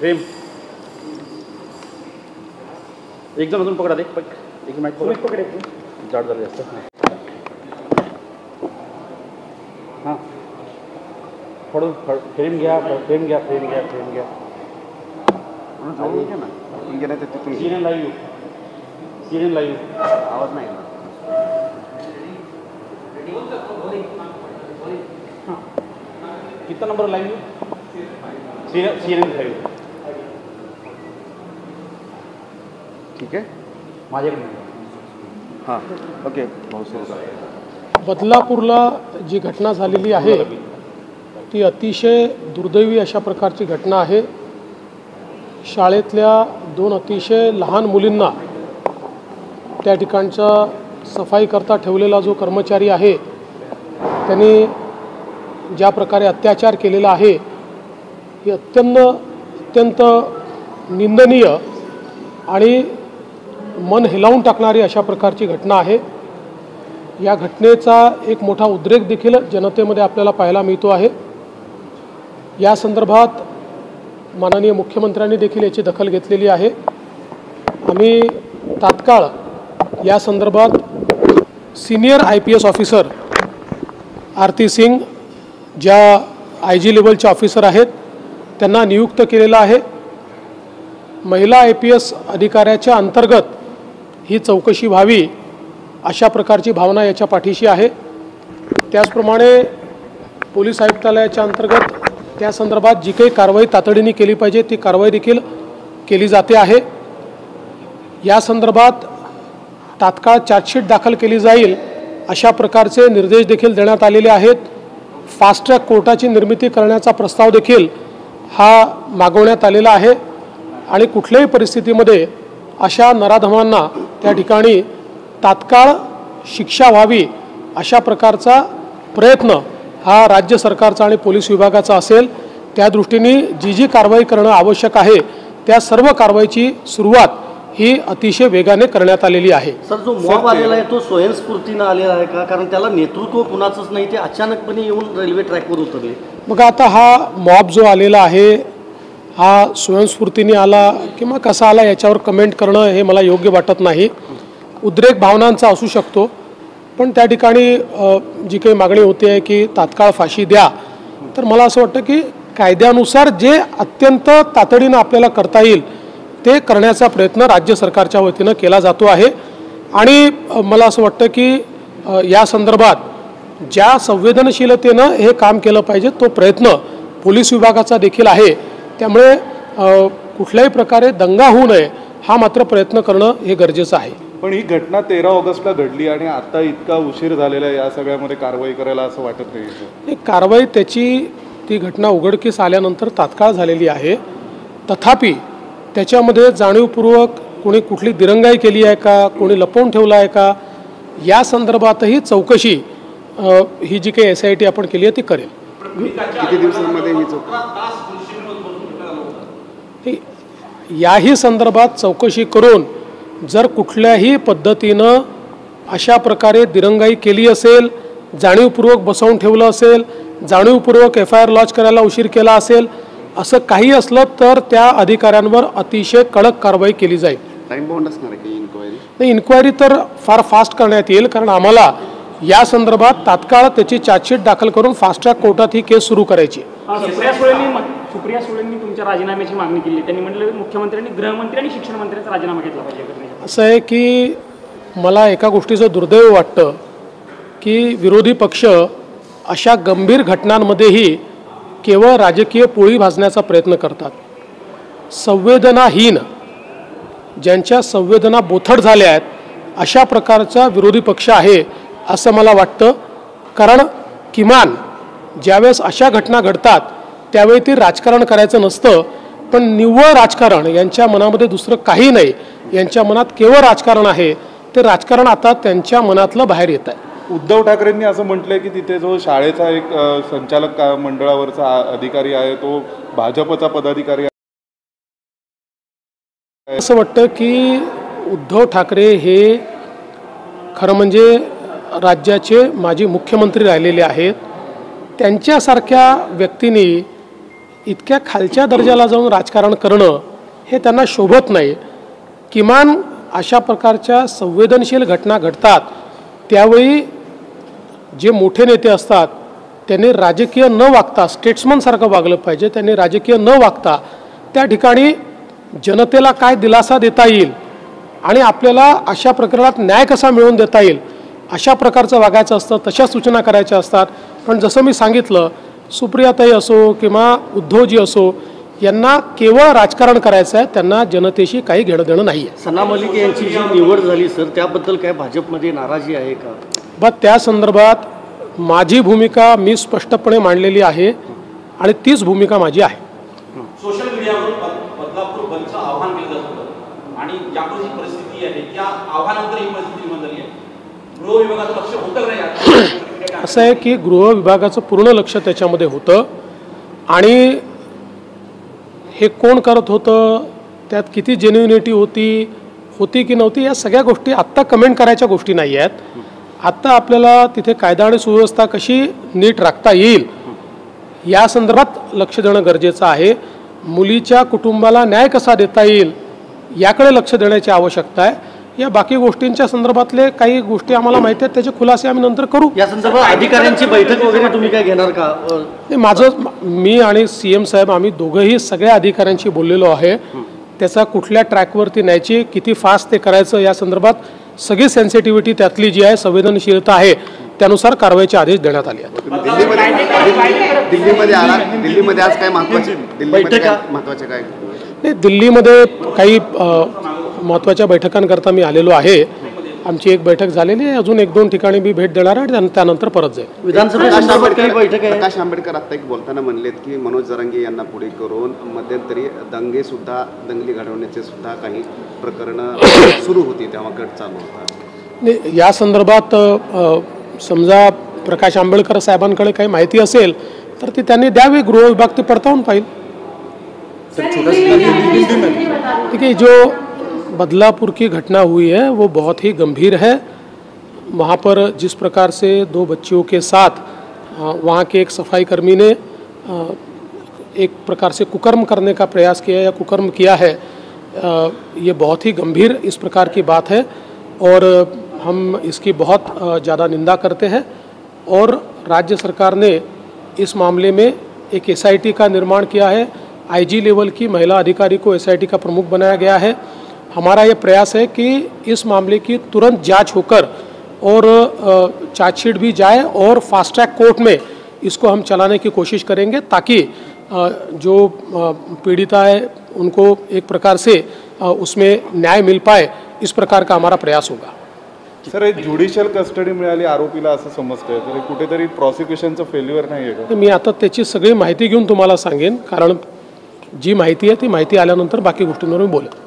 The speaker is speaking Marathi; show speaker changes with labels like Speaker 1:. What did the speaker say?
Speaker 1: प्रेम एक जण अजून पकडा दे एक माईक पकडे जाड झाले जास्त हां थोडं फ्रेम घ्या फ्रेम घ्या फ्रेम घ्या फ्रेम घ्या सिरियल लाईव्ह सिरियल लाईव्ह आवाज नाही कितना नंबर लाईव्ह सिरियल लाईव्ह
Speaker 2: ठीक आहे
Speaker 1: माझ्याकडे
Speaker 2: हां ओके
Speaker 3: बदलापूरला जी घटना झालेली आहे ती अतिशय दुर्दैवी अशा प्रकारची घटना आहे। शाळेतल्या 2 अतिशय लहान मुलींना त्या ठिकाणचा सफाई करता ठेवलेला जो कर्मचारी आहे त्यांनी ज्या प्रकारे अत्याचार केलेला आहे ही अत्यंत निंदनीय आणि मन हिलावून टाकणारी अशा प्रकारची घटना आहे। या घटनेचा एक मोठा उद्रेक देखील जनतेमध्ये आपल्याला पाहायला मिळतो आहे। या संदर्भात माननीय मुख्यमंत्र्यांनी देखील याची दखल घेतलेली आहे। आम्ही तात्काळ या संदर्भात सिनियर IPS ऑफिसर आरती सिंग ज्या IG लेवलचे ऑफिसर आहेत त्यांना नियुक्त केलेला आहे। महिला IPS अधिकाऱ्याच्या अंतर्गत ही चौकशी व्हावी अशा प्रकारची भावना याच्या पाठीशी आहे। त्याचप्रमाणे पोलीस आयुक्तालयाच्या अंतर्गत त्या संदर्भात जी काही कारवाई तातडीने केली पाहिजे ती कारवाई देखील केली जाते आहे। या संदर्भात तात्काळ चार्जशीट दाखल केली जाईल अशा प्रकारचे निर्देश देखील देण्यात आलेले आहेत। फास्ट ट्रॅक कोर्टाची निर्मिती करण्याचा प्रस्ताव देखील हा मागवण्यात आलेला आहे आणि कुठल्याही परिस्थितीमध्ये अशा नराधमांना त्या ठिकाणी तात्काळ शिक्षा व्हावी अशा प्रकारचा प्रयत्न हा राज्य सरकारचा आणि पोलीस विभागाचा असेल। त्या दृष्टीने जी कारवाई करणं आवश्यक आहे त्या सर्व कारवाईची सुरुवात ही अतिशय वेगाने करण्यात आलेली आहे।
Speaker 4: सर जो मॉब आलेला आहे तो स्वयंस्फूर्तीने आलेला आहे का? कारण त्याला नेतृत्व कुणाचंच नाही, ते अचानकपणे येऊन रेल्वे ट्रॅकवर उतरले।
Speaker 3: मग आता हा मॉब जो आलेला आहे हा स्वयंस्फूर्तीने आला किंवा कसा आला याच्यावर कमेंट करणं हे मला योग्य वाटत नाही। उद्रेक भावनांचा असू शकतो पण त्या ठिकाणी जी काही मागणी होते आहे की तात्काळ फाशी द्या तर मला असं वाटतं की कायद्यानुसार जे अत्यंत तातडीनं आपल्याला करता येईल ते करण्याचा प्रयत्न राज्य सरकारच्या वतीनं केला जातो आहे। आणि मला असं वाटतं की या संदर्भात ज्या संवेदनशीलतेनं हे काम केलं पाहिजे तो प्रयत्न पोलीस विभागाचा देखील आहे। त्यामुळे कुठल्याही प्रकारे दंगा होऊ नये हा मात्र प्रयत्न करणं हे गरजेचं आहे।
Speaker 2: पण ही घटना 13 ऑगस्टला घडली आणि आता इतका उशीर झालेला आहे या सगळ्यामध्ये कारवाई करायला असं वाटत नाही?
Speaker 3: कारवाई ती घटना उघडकीस आल्यानंतर तात्काळ झालेली आहे। तथापि त्याच्यामध्ये जाणीवपूर्वक कोणी कुठली दिरंगाई केली आहे का, कोणी लपवून ठेवलं आहे का या संदर्भातही चौकशी ही जी काही SIT आपण केली आहे ती करेल।
Speaker 2: किती दिवसांमध्ये ही चौकशी
Speaker 3: याही संदर्भात चौकशी करून जर कुठल्याही पद्धतीनं अशा प्रकारे दिरंगाई केली असेल, जाणीवपूर्वक बसवून ठेवलं असेल, जाणीवपूर्वक FIR लॉन्च करायला उशीर केला असेल असं काही असलं तर त्या अधिकाऱ्यांवर अतिशय कडक कारवाई केली जाईल।
Speaker 2: टाइम बाउंड असणार आहे की इन्क्वायरी?
Speaker 3: नाही, इन्क्वायरी तर फार फास्ट करण्यात येईल कारण आम्हाला या संदर्भात तात्काळ त्याची चार्जशीट दाखल करून फास्ट ट्रॅक कोर्टात ही केस सुरू करायची।
Speaker 5: सुप्रिया सुळेंनी तुमच्या राजीनाम्याची मागणी केली, त्यांनी म्हटलं मुख्यमंत्र्यांनी गृहमंत्री आणि शिक्षण मंत्र्यांचा राजीनामा घेतला पाहिजे।
Speaker 3: असं आहे की मला एका गोष्टीचं दुर्दैव वाटतं की विरोधी पक्ष अशा गंभीर घटनांमध्येही केवळ राजकीय पोळी भाजण्याचा प्रयत्न करतात। संवेदनाहीन ज्यांच्या संवेदना बोथट झाल्या आहेत अशा प्रकारचा विरोधी पक्ष आहे असं मला वाटतं। कारण किमान ज्यावेळेस अशा घटना घडतात त्यावेळी ते राजकारण करायचं नसतं पण निव्वळ राजकारण, यांच्या मनामध्ये दुसरं काही नाही, यांच्या मनात केवळ राजकारण आहे। ते राजकारण आता त्यांच्या मनातलं बाहेर येत आहे।
Speaker 2: उद्धव ठाकरेंनी असं म्हटलंय की तिथे जो शाळेचा एक संचालक मंडळावरचा अधिकारी आहे तो भाजपचा पदाधिकारी आहे।
Speaker 3: असं वाटतं की उद्धव ठाकरे हे खरं म्हणजे राज्याचे माजी मुख्यमंत्री राहिलेले आहेत। त्यांच्यासारख्या व्यक्तींनी इतक्या खालच्या दर्जाला जाऊन राजकारण करणं हे त्यांना शोभत नाही. किमान अशा प्रकारच्या संवेदनशील घटना घडतात त्यावेळी जे मोठे नेते असतात त्यांनी राजकीय न वागता स्टेट्समनसारखं वागलं पाहिजे. त्यांनी राजकीय न वागता त्या ठिकाणी जनतेला काय दिलासा देता येईल आणि आपल्याला अशा प्रकरणात न्याय कसा मिळवून देता येईल अशा प्रकारचं वागायचं असतं, तशा सूचना करायच्या असतात. पण जसं मी सांगितलं, सुप्रियाताई असो किंवा उद्धवजी असो यांना केवळ राजकारण करायचं आहे, त्यांना जनतेशी काही घेणं देणं नाही आहे.
Speaker 4: सना मलिक यांची जी निवड झाली सर, त्याबद्दल काय भाजपमध्ये नाराजी आहे का?
Speaker 3: बट त्या संदर्भात माझी भूमिका मी स्पष्टपणे मांडलेली आहे आणि तीच भूमिका माझी आहे.
Speaker 1: सोशल मीडियावर बदलापूर बंदचं आव्हान केलं जात होतं आणि यापूर्वी जी परिस्थिती आहे त्या आव्हानानंतर ही परिस्थिती निर्माण झाली आहे. गृह विभागाचं लक्ष होतं का नाही?
Speaker 3: असं आहे की गृह विभागाचं पूर्ण लक्ष त्याच्यामध्ये होतं आणि हे कोण करत होतं, त्यात किती जेन्युनिटी होती की नव्हती, या सगळ्या गोष्टी आत्ता कमेंट करायच्या गोष्टी नाही आहेत. आत्ता आपल्याला तिथे कायदा आणि सुव्यवस्था कशी नीट राखता येईल या संदर्भात लक्ष देणं गरजेचं आहे. मुलीच्या कुटुंबाला न्याय कसा देता येईल याकडे लक्ष देण्याची आवश्यकता आहे. या बाकी गोष्टींच्या संदर्भातले काही गोष्टी आम्हाला माहिती आहेत, त्याचे खुलासे आम्ही नंतर करू.
Speaker 4: या संदर्भात अधिकाऱ्यांची बैठक वगैरे तुम्ही काय घेणार का?
Speaker 3: मी आणि CM साहेब आम्ही दोघंही सगळ्या अधिकाऱ्यांशी बोललेलो आहे. त्याचा कुठल्या ट्रॅकवरती न्यायची, किती फास्ट ते करायचं या संदर्भात सगळी सेन्सिटिव्हिटी त्यातली जी आहे, संवेदनशीलता आहे, त्यानुसार कारवाईचे आदेश देण्यात आले आहेत.
Speaker 6: दिल्लीमध्ये आज काय महत्त्वाचे काय
Speaker 3: नाही, दिल्लीमध्ये काही महत्त्वाच्या बैठकांकरता मी आलेलो आहे. आमची एक बैठक झालेली आहे, अजून 1-2 ठिकाणी मी भेट देणार आहे आणि त्यानंतर परत जाईल.
Speaker 4: विधानसभेत काही बैठक आहे?
Speaker 6: प्रकाश आंबेडकर आता एक बोलताना म्हणलेत की मनोज जरांगे यांना पुढे करून मध्यंतरी दंगली घडवण्याचे सुद्धा काही प्रकरणं सुरू होती, तेव्हा गट चालू होता.
Speaker 3: या संदर्भात समजा प्रकाश आंबेडकर साहेबांकडे काही माहिती असेल तर ती त्यांनी द्यावी, गृह विभाग ते पडताळून पाहिजे. देखिए, जो बदलापुर की घटना हुई है वो बहुत ही गंभीर है. वहाँ पर जिस प्रकार से 2 बच्चियों के साथ वहाँ के एक सफाई कर्मी ने एक प्रकार से कुकर्म करने का प्रयास किया या कुकर्म किया है, ये बहुत ही गंभीर इस प्रकार की बात है और हम इसकी बहुत ज़्यादा निंदा करते हैं. और राज्य सरकार ने इस मामले में एक SIT का निर्माण किया है. IG लेवल की महिला अधिकारी को SIT का प्रमुख बनाया गया है. हमारा ये प्रयास है कि इस मामले की तुरंत जांच होकर और चार्जशीट भी जाए और फास्ट ट्रैक कोर्ट में इसको हम चलाने की कोशिश करेंगे ताकि जो पीड़िता है उनको एक प्रकार से उसमें न्याय मिल पाए. इस प्रकार का हमारा प्रयास होगा.
Speaker 2: सर, हे ज्युडिशियल कस्टडी मिळाली आरोपीला असं समजतंय, तर कुठेतरी प्रॉसिक्युशनचं फेल्युअर नाही आहे का?
Speaker 3: मी आता त्याची सगळी माहिती घेऊन तुम्हाला सांगेन, कारण जी माहिती आहे ती माहिती आल्यानंतर बाकी गोष्टींवर मी बोलेन.